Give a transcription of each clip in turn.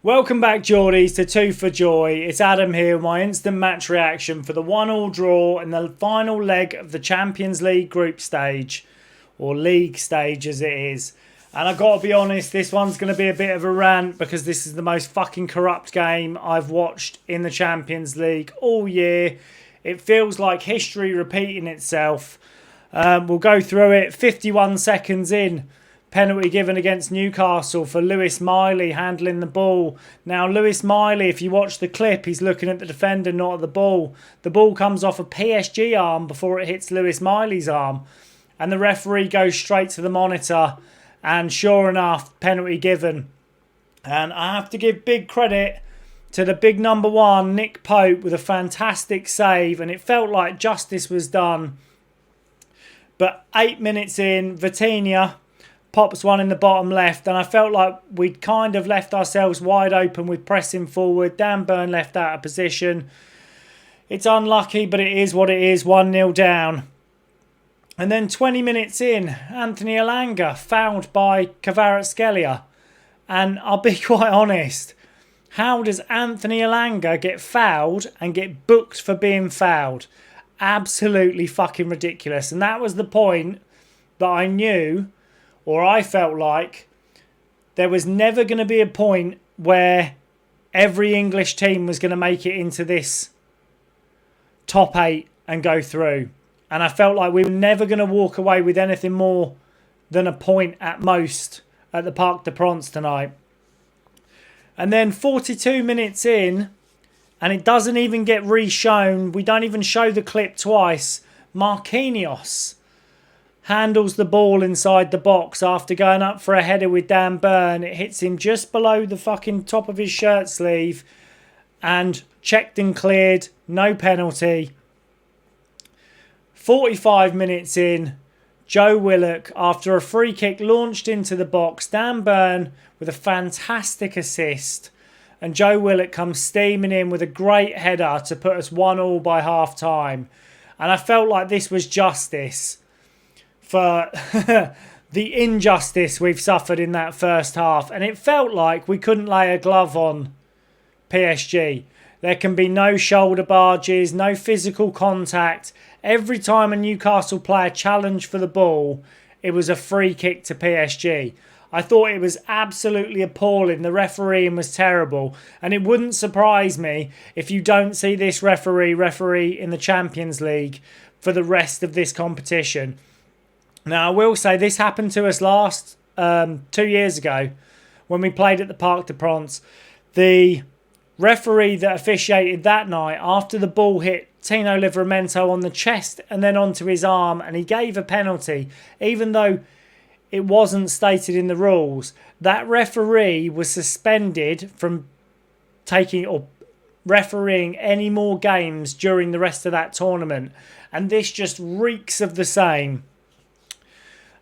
Welcome back, Geordies, to Two for Joy. It's Adam here with my instant match reaction for the 1-1 draw in the final leg of the Champions League group stage, or league stage as it is. And I've got to be honest, this one's going to be a bit of a rant because this is the most fucking corrupt game I've watched in the Champions League all year. It feels like history repeating itself. We'll go through it. 51 seconds in. Penalty given against Newcastle for Lewis Miley handling the ball. Now, Lewis Miley, if you watch the clip, he's looking at the defender, not at the ball. The ball comes off a PSG arm before it hits Lewis Miley's arm. And the referee goes straight to the monitor. And sure enough, penalty given. And I have to give big credit to the big number one, Nick Pope, with a fantastic save. And it felt like justice was done. But 8 minutes in, Vitinha pops one in the bottom left, and I felt like we'd kind of left ourselves wide open with pressing forward. Dan Burn left out of position. It's unlucky, but it is what it is, 1-0 down. And then 20 minutes in, Anthony Elanga fouled by Kvaratskhelia. And I'll be quite honest, how does Anthony Elanga get fouled and get booked for being fouled? Absolutely fucking ridiculous. And that was the point that I knew, or I felt like, there was never going to be a point where every English team was going to make it into this top 8 and go through. And I felt like we were never going to walk away with anything more than a point at most at the Parc des Princes tonight. And then 42 minutes in, and it doesn't even get re-shown. We don't even show the clip twice. Marquinhos handles the ball inside the box after going up for a header with Dan Burn. It hits him just below the fucking top of his shirt sleeve. And checked and cleared. No penalty. 45 minutes in. Joe Willock, after a free kick launched into the box. Dan Burn with a fantastic assist. And Joe Willock comes steaming in with a great header to put us 1-1 by half time. And I felt like this was justice for the injustice we've suffered in that first half. And it felt like we couldn't lay a glove on PSG. There can be no shoulder barges, no physical contact. Every time a Newcastle player challenged for the ball, it was a free kick to PSG. I thought it was absolutely appalling. The refereeing was terrible. And it wouldn't surprise me if you don't see this referee in the Champions League for the rest of this competition. Now, I will say this happened to us last 2 years ago when we played at the Parc des Princes. The referee that officiated that night, after the ball hit Tino Livramento on the chest and then onto his arm, and he gave a penalty, even though it wasn't stated in the rules, that referee was suspended from taking or refereeing any more games during the rest of that tournament. And this just reeks of the same.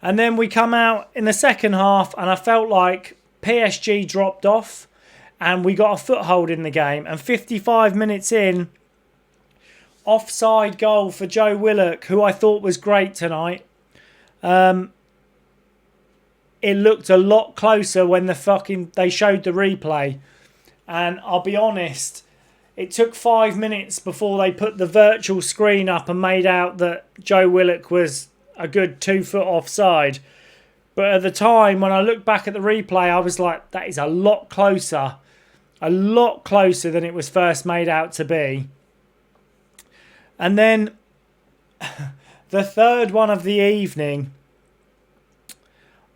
And then we come out in the second half, and I felt like PSG dropped off and we got a foothold in the game. And 55 minutes in, offside goal for Joe Willock, who I thought was great tonight. It looked a lot closer when they showed the replay. And I'll be honest, it took 5 minutes before they put the virtual screen up and made out that Joe Willock was a good 2 foot offside. But at the time, when I looked back at the replay, I was like, that is a lot closer than it was first made out to be. And then the third one of the evening,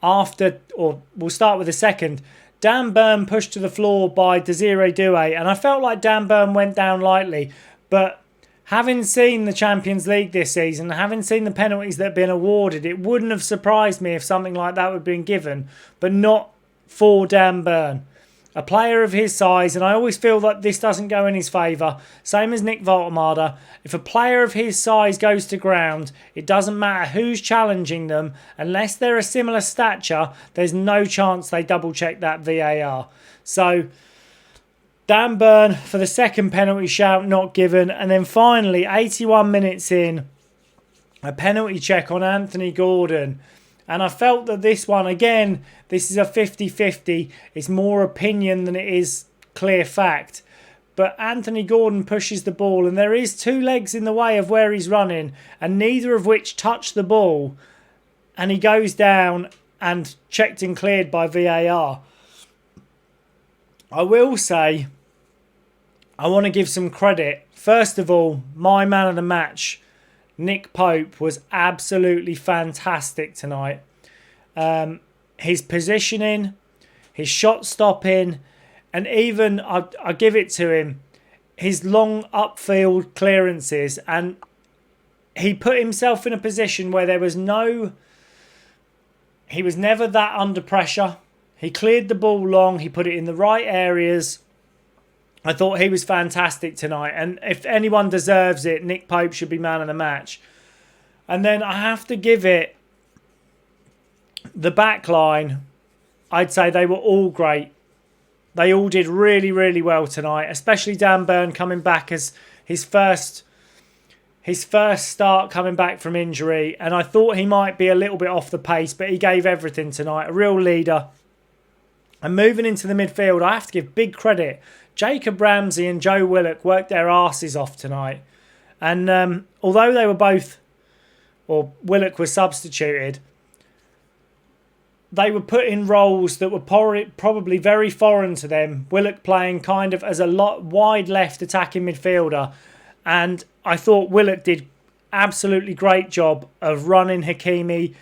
we'll start with the second. Dan Burn pushed to the floor by Desiree Doué, and I felt like Dan Burn went down lightly, but having seen the Champions League this season, having seen the penalties that have been awarded, it wouldn't have surprised me if something like that would have been given, but not for Dan Burn. A player of his size, and I always feel that this doesn't go in his favour, same as Nick Voltemade. If a player of his size goes to ground, it doesn't matter who's challenging them, unless they're a similar stature, there's no chance they double check that VAR. So Dan Burn for the second penalty shout, not given. And then finally, 81 minutes in, a penalty check on Anthony Gordon. And I felt that this one, again, this is a 50-50. It's more opinion than it is clear fact. But Anthony Gordon pushes the ball, and there is two legs in the way of where he's running, and neither of which touch the ball. And he goes down and checked and cleared by VAR. I will say, I want to give some credit. First of all, my man of the match, Nick Pope, was absolutely fantastic tonight. His positioning, his shot stopping, and even, I give it to him, his long upfield clearances. And he put himself in a position where there was he was never that under pressure. He cleared the ball long. He put it in the right areas. I thought he was fantastic tonight. And if anyone deserves it, Nick Pope should be man of the match. And then I have to give it the back line. I'd say they were all great. They all did really, really well tonight, especially Dan Burn coming back as his first start coming back from injury. And I thought he might be a little bit off the pace, but he gave everything tonight. A real leader. And moving into the midfield, I have to give big credit. Jacob Ramsey and Joe Willock worked their arses off tonight. And although they were both, or Willock was substituted, they were put in roles that were probably very foreign to them. Willock playing kind of as a wide left attacking midfielder. And I thought Willock did absolutely great job of running Hakimi,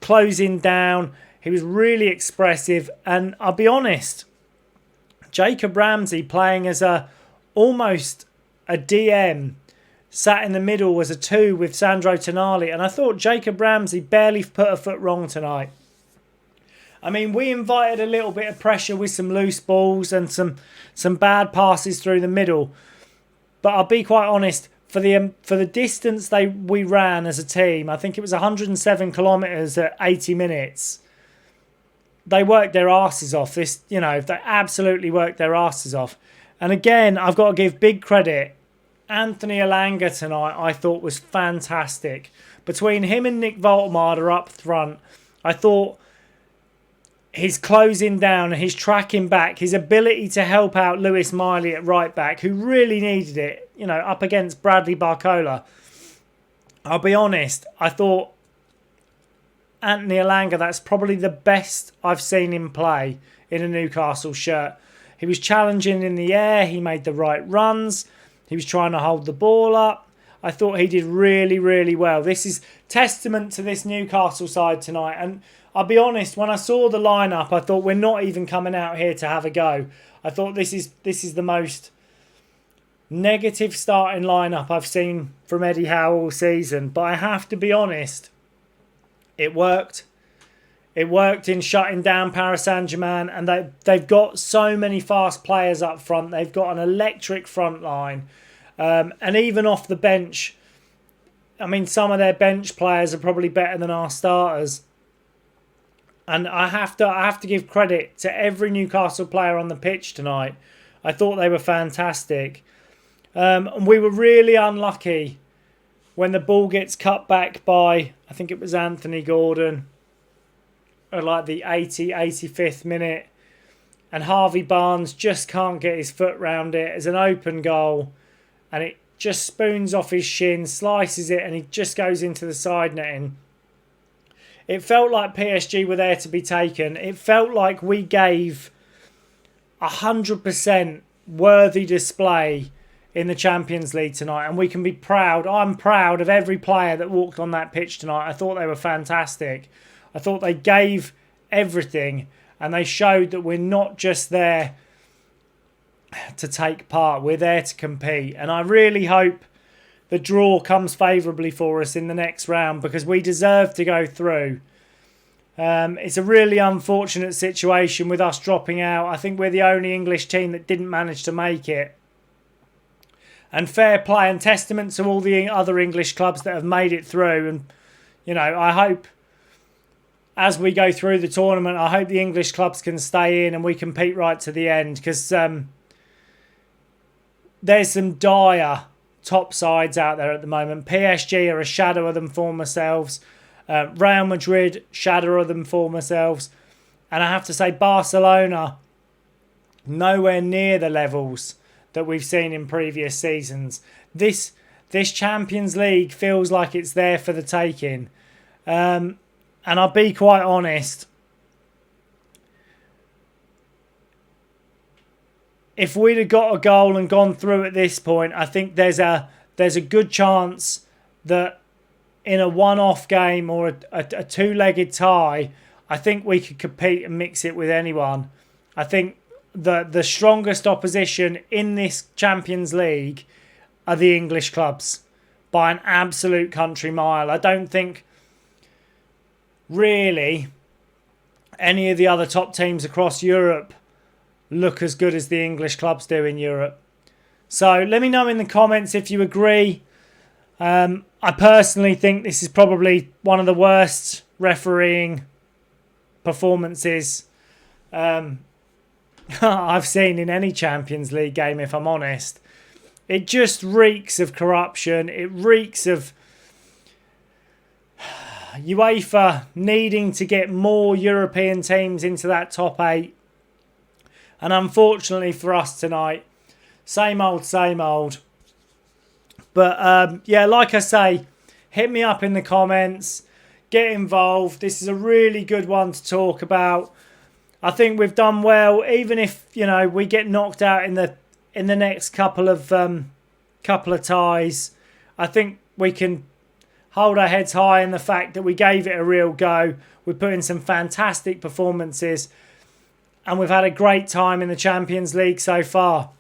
closing down. He was really expressive. And I'll be honest, Jacob Ramsey playing as almost a DM, sat in the middle as a 2 with Sandro Tonali. And I thought Jacob Ramsey barely put a foot wrong tonight. I mean, we invited a little bit of pressure with some loose balls and some bad passes through the middle. But I'll be quite honest, for the distance we ran as a team, I think it was 107 kilometres at 80 minutes. They worked their asses off. They absolutely worked their asses off. And again, I've got to give big credit. Anthony Elanga tonight, I thought, was fantastic. Between him and Nick Voltemade up front, I thought his closing down and his tracking back, his ability to help out Lewis Miley at right back, who really needed it, up against Bradley Barcola. I'll be honest, I thought Anthony Elanga, that's probably the best I've seen him play in a Newcastle shirt. He was challenging in the air. He made the right runs. He was trying to hold the ball up. I thought he did really, really well. This is testament to this Newcastle side tonight. And I'll be honest, when I saw the lineup, I thought we're not even coming out here to have a go. I thought this is the most negative starting lineup I've seen from Eddie Howe all season. But I have to be honest, it worked. It worked in shutting down Paris Saint-Germain, and they've got so many fast players up front. They've got an electric front line. And even off the bench, I mean, some of their bench players are probably better than our starters. And I have to give credit to every Newcastle player on the pitch tonight. I thought they were fantastic. And we were really unlucky when the ball gets cut back by, I think it was Anthony Gordon, at like the 85th minute. And Harvey Barnes just can't get his foot round it. It's an open goal. And it just spoons off his shin, slices it, and he just goes into the side netting. It felt like PSG were there to be taken. It felt like we gave 100% worthy display in the Champions League tonight. And we can be proud. I'm proud of every player that walked on that pitch tonight. I thought they were fantastic. I thought they gave everything. And they showed that we're not just there to take part. We're there to compete. And I really hope the draw comes favourably for us in the next round, because we deserve to go through. It's a really unfortunate situation with us dropping out. I think we're the only English team that didn't manage to make it. And fair play and testament to all the other English clubs that have made it through. And, I hope as we go through the tournament, I hope the English clubs can stay in and we compete right to the end, because there's some dire top sides out there at the moment. PSG are a shadow of them former selves. Real Madrid, shadow of them former selves. And I have to say, Barcelona nowhere near the levels that we've seen in previous seasons. This Champions League feels like it's there for the taking. And I'll be quite honest, if we'd have got a goal and gone through at this point, I think there's a good chance that in a one-off game or a two-legged tie, I think we could compete and mix it with anyone. I think the strongest opposition in this Champions League are the English clubs by an absolute country mile. I don't think really any of the other top teams across Europe look as good as the English clubs do in Europe. So let me know in the comments if you agree. I personally think this is probably one of the worst refereeing performances I've seen in any Champions League game, if I'm honest. It just reeks of corruption. It reeks of UEFA needing to get more European teams into that top 8. And unfortunately for us tonight, same old, same old. But yeah, like I say, hit me up in the comments. Get involved. This is a really good one to talk about. I think we've done well, even if, you know, we get knocked out in the next couple of ties. I think we can hold our heads high in the fact that we gave it a real go. We put in some fantastic performances, and we've had a great time in the Champions League so far.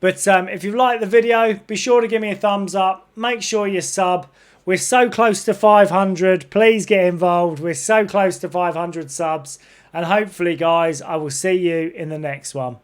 But if you've liked the video, be sure to give me a thumbs up. Make sure you sub. We're so close to 500. Please get involved. We're so close to 500 subs. And hopefully, guys, I will see you in the next one.